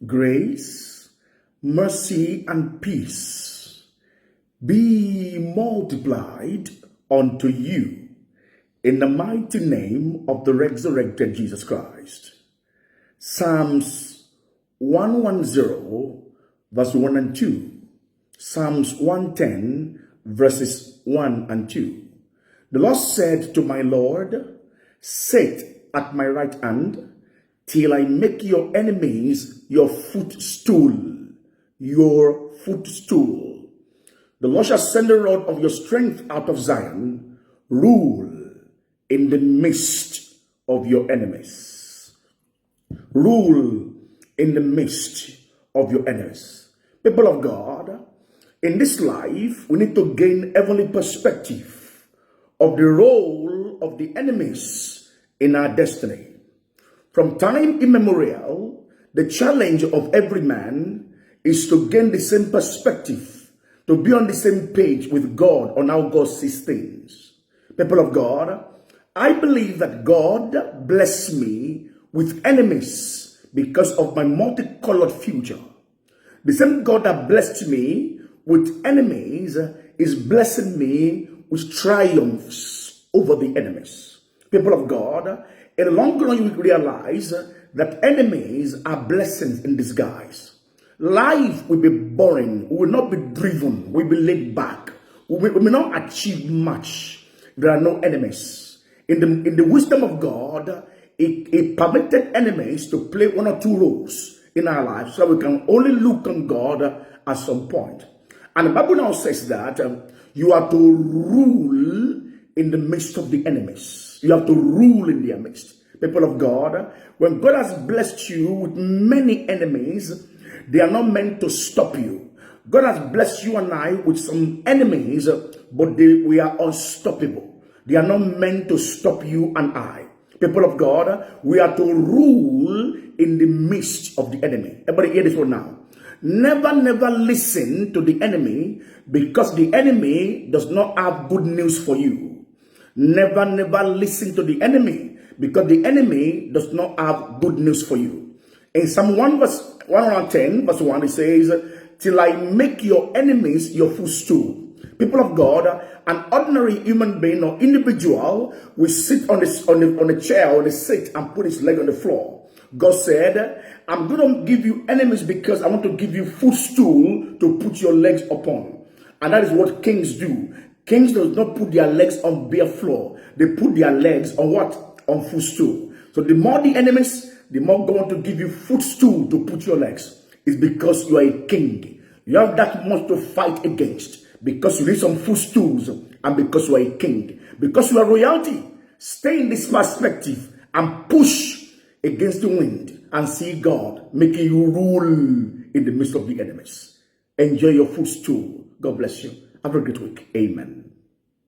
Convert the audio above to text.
grace, mercy, and peace be multiplied unto you in the mighty name of the resurrected Jesus Christ. Psalms 110, verse 1 and 2. Psalms 110, verses 1 and 2. The Lord said to my Lord, sit at my right hand, till I make your enemies your footstool. Your footstool. The Lord shall send the rod of your strength out of Zion, rule in the midst of your enemies. Rule in the midst of your enemies. People of God, in this life, we need to gain heavenly perspective of the role of the enemies in our destiny. From time immemorial, the challenge of every man is to gain the same perspective, to be on the same page with God on how God sees things. People of God, I believe that God blessed me with enemies because of my multicolored future. The same God that blessed me with enemies is blessing me with triumphs over the enemies. People of God, in the long run, you will realize that enemies are blessings in disguise. Life will be boring. We will not be driven. We will be laid back. We may not achieve much. There are no enemies. In the wisdom of God, it permitted enemies to play one or two roles in our lives so we can only look on God at some point. And the Bible now says that you are to rule in the midst of the enemies. You have to rule in their midst. People of God, when God has blessed you with many enemies, they are not meant to stop you. God has blessed you and I with some enemies, but we are unstoppable. They are not meant to stop you and I. People of God, we are to rule in the midst of the enemy. Everybody hear this one now. Never listen to the enemy because the enemy does not have good news for you. Never listen to the enemy because the enemy does not have good news for you. In Psalm 110, verse 1, it says, till I make your enemies your footstool. People of God, an ordinary human being or individual will sit on a chair or on a seat and put his leg on the floor. God said, I'm going to give you enemies because I want to give you footstool to put your legs upon. And that is what kings do. Kings do not put their legs on bare floor. They put their legs on what? On footstool. So the more the enemies, the more God want to give you footstool to put your legs. It's because you are a king. You have that much to fight against. Because you need some footstools and because you are a king. Because you are royalty. Stay in this perspective and push against the wind and see God making you rule in the midst of the enemies. Enjoy your footstool. God bless you. Have a great week. Amen.